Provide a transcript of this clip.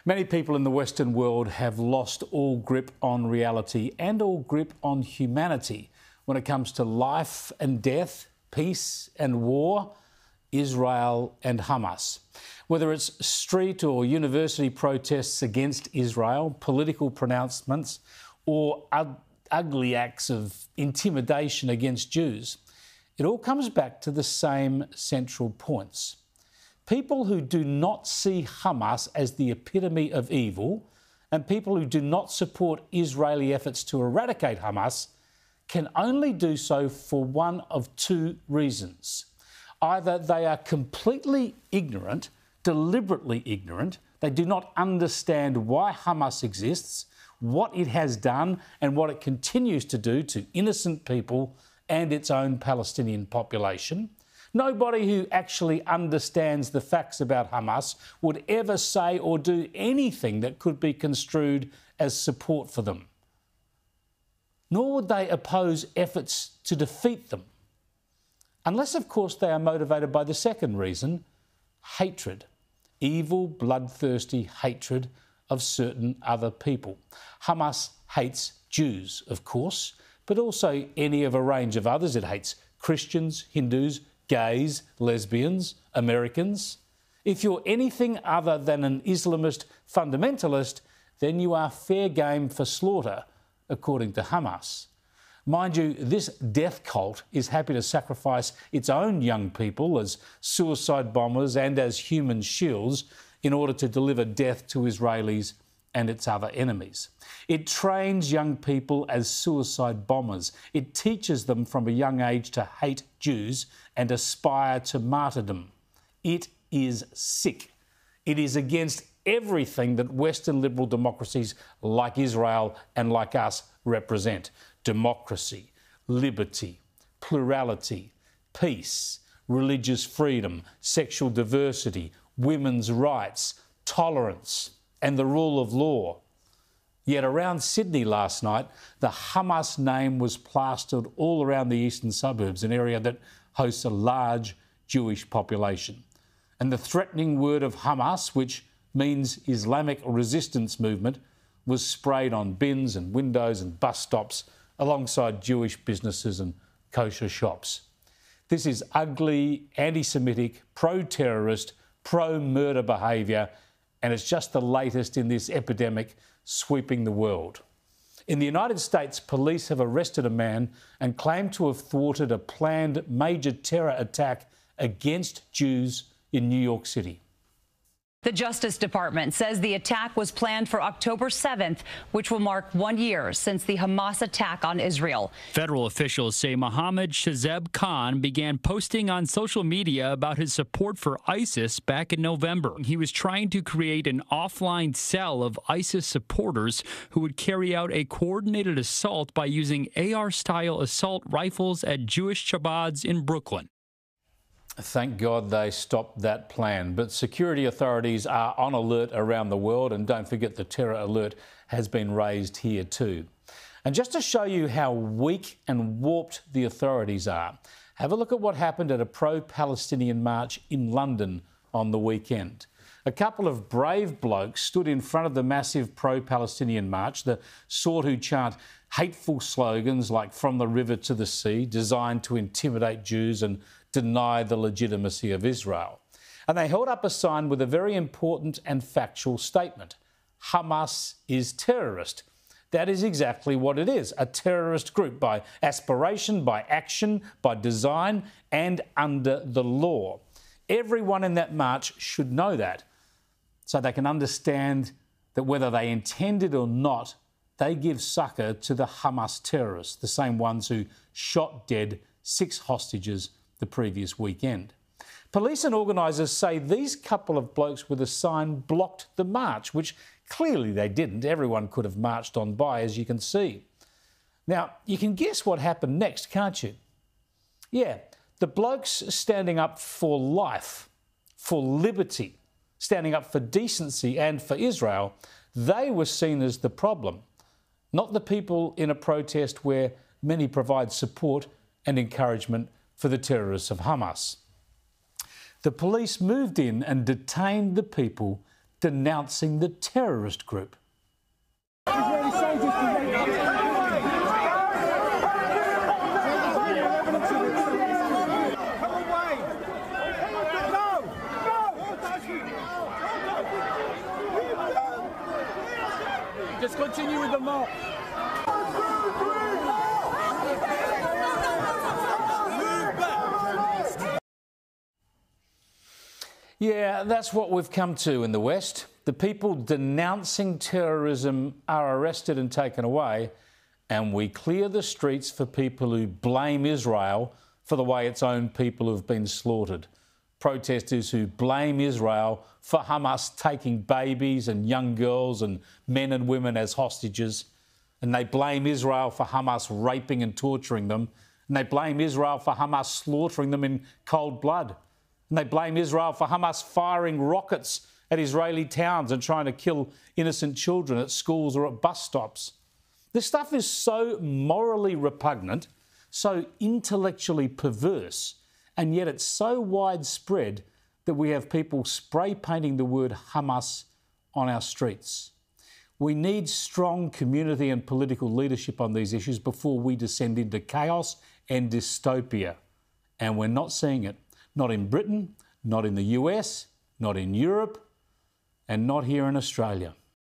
Many people in the Western world have lost all grip on reality and all grip on humanity when it comes to life and death, peace and war, Israel and Hamas. Whether it's street or university protests against Israel, political pronouncements, or ugly acts of intimidation against Jews, it all comes back to the same central points. People who do not see Hamas as the epitome of evil and people who do not support Israeli efforts to eradicate Hamas can only do so for one of two reasons. Either they are completely ignorant, deliberately ignorant, they do not understand why Hamas exists, what it has done and what it continues to do to innocent people and its own Palestinian population. Nobody who actually understands the facts about Hamas would ever say or do anything that could be construed as support for them. Nor would they oppose efforts to defeat them. Unless, of course, they are motivated by the second reason, hatred. Evil, bloodthirsty hatred of certain other people. Hamas hates Jews, of course, but also any of a range of others. It hates Christians, Hindus, gays, lesbians, Americans. If you're anything other than an Islamist fundamentalist, then you are fair game for slaughter, according to Hamas. Mind you, this death cult is happy to sacrifice its own young people as suicide bombers and as human shields in order to deliver death to Israelis and its other enemies. It trains young people as suicide bombers. It teaches them from a young age to hate Jews and aspire to martyrdom. It is sick. It is against everything that Western liberal democracies like Israel and like us represent. Democracy, liberty, plurality, peace, religious freedom, sexual diversity, women's rights, tolerance, and the rule of law. Yet around Sydney last night, the Hamas name was plastered all around the eastern suburbs, an area that hosts a large Jewish population. And the threatening word of Hamas, which means Islamic Resistance Movement, was sprayed on bins and windows and bus stops alongside Jewish businesses and kosher shops. This is ugly, anti-Semitic, pro-terrorist, pro-murder behaviour, and it's just the latest in this epidemic sweeping the world. In the United States, police have arrested a man and claim to have thwarted a planned major terror attack against Jews in New York City. The Justice Department says the attack was planned for October 7th, which will mark 1 year since the Hamas attack on Israel. Federal officials say Mohammed Shazeb Khan began posting on social media about his support for ISIS back in November. He was trying to create an offline cell of ISIS supporters who would carry out a coordinated assault by using AR-style assault rifles at Jewish Shabbats in Brooklyn. Thank God they stopped that plan. But security authorities are on alert around the world, and don't forget the terror alert has been raised here too. And just to show you how weak and warped the authorities are, have a look at what happened at a pro-Palestinian march in London on the weekend. A couple of brave blokes stood in front of the massive pro-Palestinian march, the sort who chant hateful slogans like "from the river to the sea," designed to intimidate Jews and deny the legitimacy of Israel. And they held up a sign with a very important and factual statement. Hamas is terrorist. That is exactly what it is, a terrorist group by aspiration, by action, by design and under the law. Everyone in that march should know that, so they can understand that whether they intended or not, they give succor to the Hamas terrorists, the same ones who shot dead 6 hostages the previous weekend. Police and organisers say these couple of blokes with a sign blocked the march, which clearly they didn't. Everyone could have marched on by, as you can see. Now, you can guess what happened next, can't you? Yeah, the blokes standing up for life, for liberty, standing up for decency and for Israel, they were seen as the problem, not the people in a protest where many provide support and encouragement for the terrorists of Hamas. The police moved in and detained the people denouncing the terrorist group. Just continue with the march. Yeah, that's what we've come to in the West. The people denouncing terrorism are arrested and taken away, and we clear the streets for people who blame Israel for the way its own people have been slaughtered. Protesters who blame Israel for Hamas taking babies and young girls and men and women as hostages. And they blame Israel for Hamas raping and torturing them. And they blame Israel for Hamas slaughtering them in cold blood. And they blame Israel for Hamas firing rockets at Israeli towns and trying to kill innocent children at schools or at bus stops. This stuff is so morally repugnant, so intellectually perverse, and yet it's so widespread that we have people spray painting the word Hamas on our streets. We need strong community and political leadership on these issues before we descend into chaos and dystopia. And we're not seeing it. Not in Britain, not in the US, not in Europe, and not here in Australia.